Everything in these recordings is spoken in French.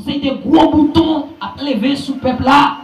c'est des gros boutons à lever sous le peuple là.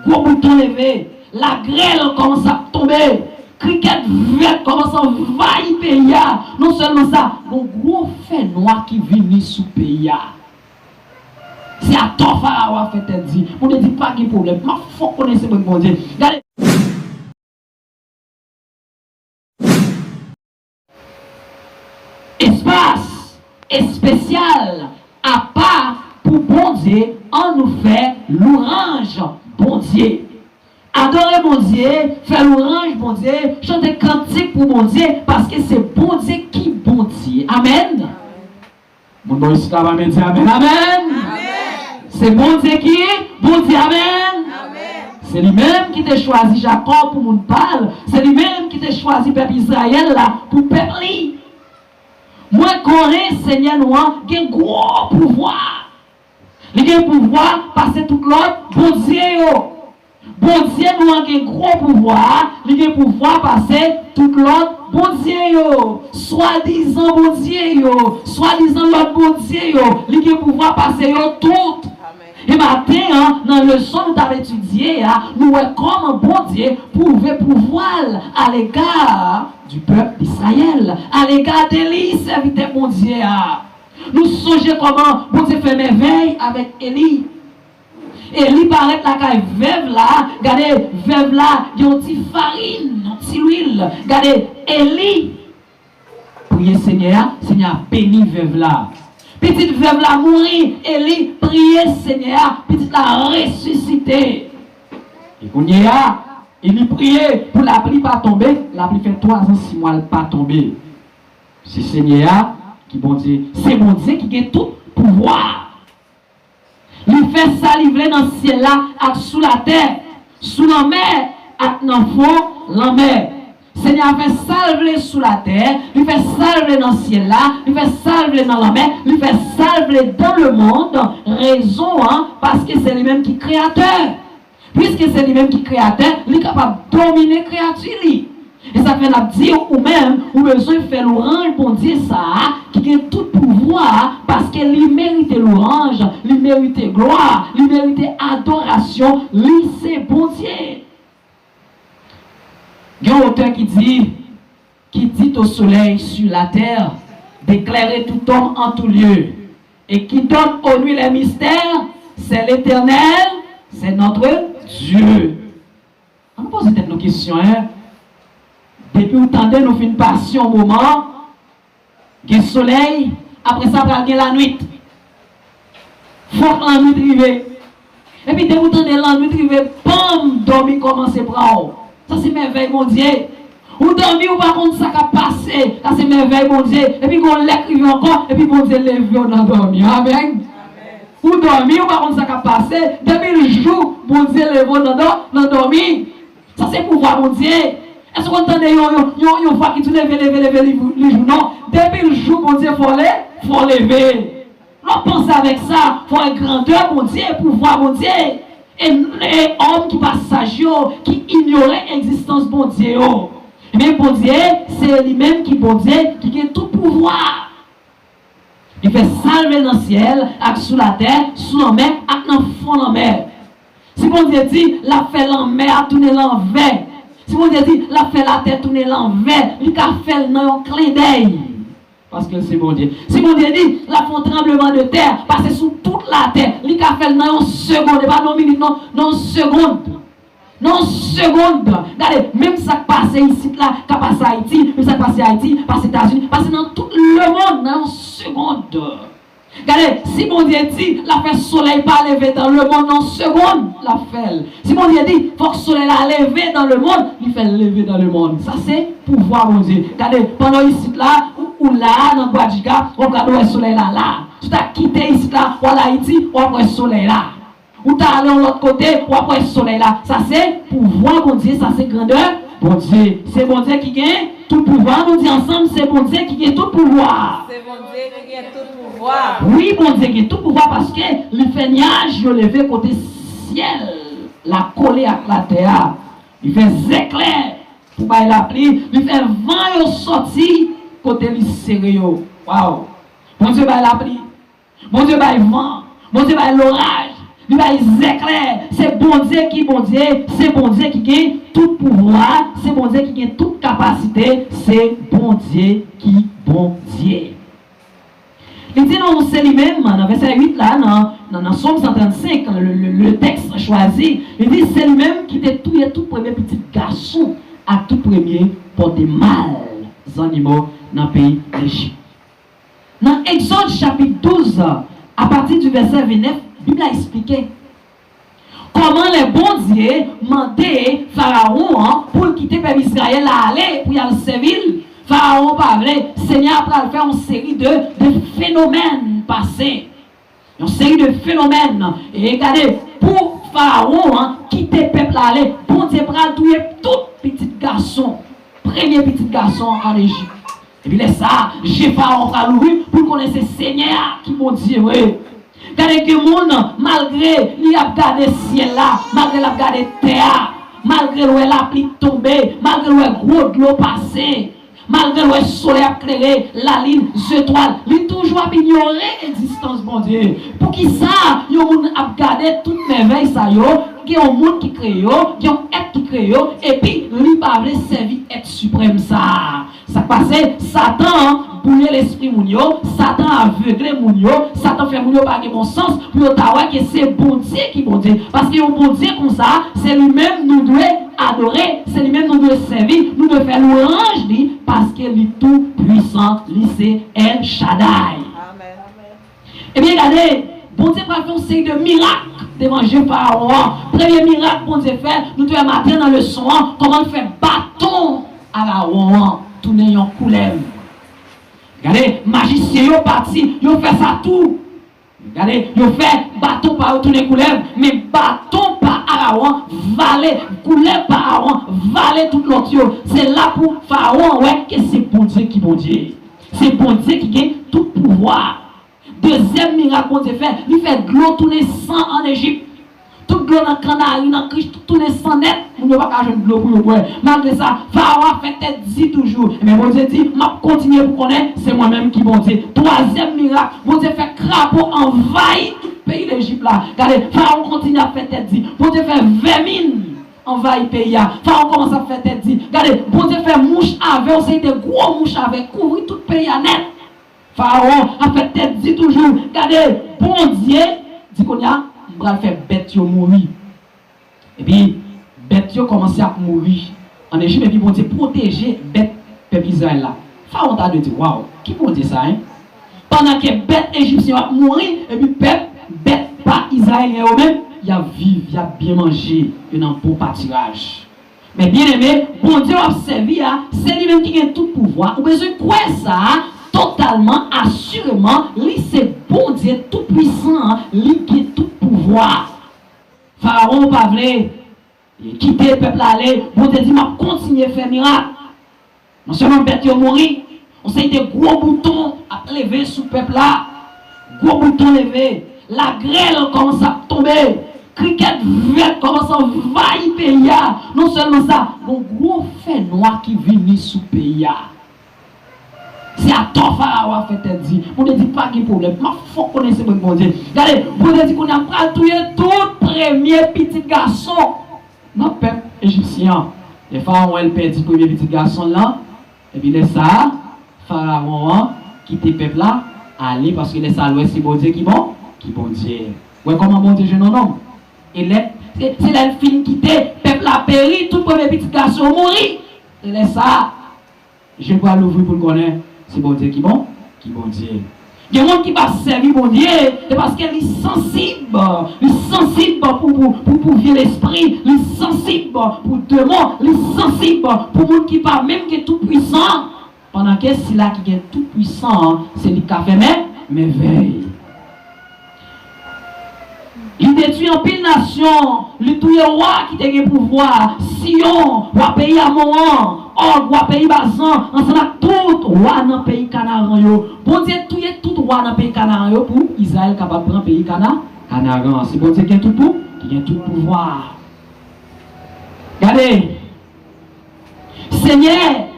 Gros boutons levés. La grêle commence à tomber. Cricket vert commence à envahir le pays. Non seulement ça, mon gros fait noir qui vient sous le pays. C'est à ton pharaon a fait dit. On ne dit pas qu'il y a problème. Mais il faut connaître ce bon Dieu. Regardez. Espace spécial à part pour bon Dieu, on nous fait l'orange bon Dieu. Adorer mon Dieu, faire l'orange bon Dieu, chanter cantique pour mon Dieu, parce que c'est bon Dieu qui bon Dieu. Amen. Mon nom ici va me dire Amen. Amen. C'est bon Dieu qui bon Dieu. Amen. C'est lui-même qui t'a choisi Jacob pour mon parle. C'est lui-même qui t'a choisi peuple Israël là pour peuple. Moi, Corée, Seigneur, nous avons un gros pouvoir. Il a un pouvoir passer tout l'autre, bon Dieu. Bon Dieu, nous avons un gros pouvoir. Il a un pouvoir passer tout l'autre, bon Dieu. Soi-disant, bon Dieu. Soi-disant, l'autre, bon Dieu. Il a un pouvoir passer tout. Et matin, dans le leçon nous avons étudié, nous avons comme un bon Dieu pouvait pouvoir à l'égard du peuple d'Israël, à l'égard d'Élie, serviteur bon Dieu. Nous songeons comment bon Dieu fait merveille avec Élie. Élie paraît la caille veuve là, regardez, veuve là, il y a une petite farine, une petite huile. Regardez, Élie, priez Seigneur, Seigneur béni veuve là. Petite veuve la mourir, Élie prier Seigneur, petite la ressusciter. Et qu'on y a, Élie prier pour la pluie pas tomber, la pluie fait 3 ans, 6 mois, elle pas tomber. C'est Seigneur qui bon Dieu, c'est bon Dieu qui a tout pouvoir. Il fait saliver dans le ciel là, sous la terre, sous la mer, dans le fond, la mer. Seigneur fait salver sous la terre, il fait salver dans le ciel là, il fait salver dans la mer, il fait salver dans le monde, raison, parce que c'est lui-même qui est créateur. Puisque c'est lui-même qui est créateur, il est capable de dominer la créature. Et ça fait la dire ou même, ou besoin de faire l'orange pour dire ça, qui a tout pouvoir, parce qu'il mérite l'orange, il mérite gloire, il mérite adoration, lui c'est bon Dieu. Il y a un auteur qui dit au soleil sur la terre, d'éclairer tout homme en tout lieu, et qui donne aux nuits les mystères, c'est l'Éternel, c'est notre Dieu. On pose peut-être nos questions, Depuis vous tendez, nous faisons une passion au moment, il y a le soleil, après ça, il y a la nuit. Il faut que la nuit arrive. Et puis, dès que vous tendez la nuit arrive, bam, dormir commence à prendre. Ça c'est merveille, mon Dieu. Ou dormir ou par contre ça qui a passé. Ça c'est merveille, mon Dieu. Et puis qu'on l'écrive encore. Et puis mon Dieu lève dans dormir. Amen. Ou dormir ou par contre ça qui a passé. Depuis le jour, mon Dieu lève dans dormir. Ça c'est pouvoir, mon Dieu. Est-ce qu'on entend une fois qui tout lever les jours? Non. Depuis le jour, mon Dieu, il faut lever. On pense avec ça. Il faut une grandeur, mon Dieu, pouvoir, mon Dieu. Et les hommes qui passent sage, qui ignoraient l'existence de bon Dieu. Mais bon Dieu, c'est lui-même qui bon Dieu, qui a tout pouvoir. Il fait salver dans le ciel, sous la terre, sous la mer, et dans le fond de la mer. Si bon Dieu dit, la fait la mer, tourner l'envers. Si bon Dieu dit, la fait la terre, tourner l'envers, il a fait dans un clin d'œil. Parce que c'est bon Dieu. Si mon Dieu dit, la font tremblement de terre, passer sous toute la terre, il a fait dans une seconde, pas dans une minute, non, dans une seconde. Dans une seconde. Regardez, même ça qui passe ici, là, qui passe à Haïti, même ça qui passe à Haïti, passe aux États-Unis, passe dans tout le monde, dans une seconde. Regardez, si mon Dieu dit, la fait soleil pas lever dans le monde, dans une seconde, la fait. Si mon Dieu dit, il faut que le soleil la lever dans le monde, il fait lever dans le monde. Ça c'est pouvoir, mon Dieu. Regardez, pendant ici, là, ou là, dans Guadjiga, on regarde le soleil là, là. Tu t'as quitté ici, là, ou à Haïti, on voit le soleil là. Ou t'as allé de l'autre côté, on voit le soleil là. Ça c'est pouvoir, mon Dieu, ça c'est grandeur. Bon Dieu, c'est bon Dieu qui gagne tout pouvoir. Nous disons ensemble, c'est bon Dieu qui gagne tout pouvoir. C'est bon Dieu qui gagne tout pouvoir. Oui, bon Dieu qui gagne tout pouvoir parce que le fait nuage, je levé côté ciel, la coller à la terre. Il fait éclair pour bailler la pluie. Il fait vent sorti côté le sérieux. Waouh. Bon Dieu baille la pluie. Bon Dieu baille vent. Bon Dieu va l'orage. Il va les éclairs. C'est bon Dieu qui bon Dieu. C'est bon Dieu qui gagne tout pouvoir. C'est bon Dieu qui gagne toute capacité. C'est bon Dieu qui bon Dieu. Il dit non, c'est lui-même, dans verset 8 là, dans Somme 135, le texte choisi, il dit c'est lui-même qui détruit tout premier petit garçon à tout premier pour des mâles animaux dans le pays d'Égypte. Dans Exode chapitre 12, à partir du verset 29, la Bible a expliqué comment les bons dieux demandaient Pharaon pour quitter le peuple Israël à aller pour y aller servir. Pharaon parlait, Seigneur va faire une série de phénomènes passés. Une série de phénomènes. Et regardez, pour Pharaon, quitter le peuple à aller, bon Dieu va tuer tout petit garçon, premier petit garçon en Égypte. Et puis là, ça, j'ai Pharaon va l'ouvrir pour connaître ce Seigneur qui m'ont dit, oui. Regardez que le monde, malgré il a regardé le ciel là, malgré il a regardé la terre, malgré la pluie tombée, malgré le gros de l'eau passée, malgré le soleil éclairé, la ligne, les étoiles, il toujours ignoré l'existence de bon Dieu. Pour qui ça, il y a regardé toutes les merveilles, il y a un monde qui crée, il y a un être qui crée, et puis il va servir être suprême ça. Ça passait, Satan bouillait l'esprit mounio, Satan aveuglé mounio, Satan fait mounio par bon sens, pour savoir que c'est bon Dieu qui bon Dieu. Parce que bon Dieu comme ça, c'est lui-même nous doit adorer, c'est lui-même nous doit servir, nous doit faire louange lui, parce qu'il est tout puissant, lui c'est El Shaddai. Amen. Eh bien regardez, bon Dieu va faire une série de miracles devant Pharaon. Premier miracle bon Dieu fait, nous devons matin dans le son, comment faire bâton à la roi. Tout n'ayant couleur. Regardez, magicien yo parti, yo fait ça tout. Regardez, yo fait bâton par tourner couleur, mais bâton par Aaron, valet, couleur par Aaron, valet tout l'autre. C'est là pour Pharaon, ouais, que c'est bon Dieu qui bon Dieu. C'est bon Dieu qui gagne tout pouvoir. Deuxième miracle bon Dieu fait, il fait de l'eau tourner sang en Égypte. Tout l'eau dans le canal, dans Christ, tout tourner sang net. Vous ne pouvez pas jouer de l'eau pour le boire. Malgré ça, Pharaon fait tête dit toujours. Mais bon Dieu dit, m'a continuer pour connaître, c'est moi-même qui bon Dieu. Troisième miracle, bon Dieu fait crapaud envahir tout le pays d'Égypte là. Regardez, Pharaon continue à faire tête dit. Bon Dieu fait vermine envahir le pays là. Pharaon commence à faire tête dit. Regardez, bon Dieu fait mouche avec, on sait des gros mouches avec, couvrir tout le pays à net. Pharaon a fait tête dit toujours. Regardez, bon Dieu, dit qu'on y a, on va faire bête mourir. Et puis, bête yo commencé à mourir en Égypte et puis bon Dieu protéger bête peuple Israël là. Pharaon t'a dit waouh, qui peut dire ça hein? Pendant que bête égyptien va mourir et puis peuple bête pas israélien eux-mêmes, il a vivre, il a bien manger, il a un bon pâturage. Mais bien aimé, bon Dieu a servi c'est lui-même qui a tout pouvoir. Ou besoin de quoi ça totalement assurément, lui c'est bon Dieu tout puissant, lui qui a tout pouvoir. Pharaon pas vrai quitter le peuple aller, bon Dieu dit, m'a continué à faire miracle. Non seulement bête yo mourir, on sait des gros boutons à lever sous le peuple là. Gros boutons levés, la grêle commence à tomber, cricket vert commence à envahir le pays. Non seulement ça, mon gros fait noir qui vient sous le pays. C'est à toi Pharaon a fait dit. On ne dit pas qu'il y a problème. Ma faut connaître bon Dieu. Regardez, bon Dieu dit qu'on a pas tué tout premier petit garçon. Dans le peuple égyptien, les pharaons ont perdu le premier petit garçon là, et puis les ça, pharaon quitte le peuple là, aller parce que les ça c'est bon Dieu qui bon Dieu. Ouais, comment bon Dieu jeune homme? Et c'est là le film quitte, le peuple a péri, tout le premier petit garçon mourit. Et les ça, je dois l'ouvrir pour le connaître, c'est bon Dieu qui bon Dieu. Il y a des gens qui va servir mon Dieu, c'est parce qu'elle est sensible pour vivre l'esprit, elle est sensible pour démon, elle est sensible pour monde qui pas même qui est tout puissant. Pendant que c'est là qui est tout puissant, c'est lui qui a fait mais veille. Il détruit en pile nation, il tue le roi qui a le pouvoir, Sion, roi pays Amoran, Og, roi pays Bazan, ensemble avec tout roi dans le pays Canaan. Bon Dieu tue tout roi dans le pays Canaan pour Israël capable de prendre le pays Canaan. C'est bon Dieu qui a tout pour, qui a tout pouvoir. Regardez, Seigneur,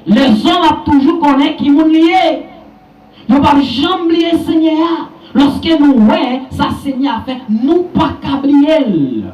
les hommes ont toujours connu qui m'ont lié. Ils n'ont pas jamais lié Seigneur. Lorsque nous voyons ça Seigneur a fait, nous pas qu'oublier.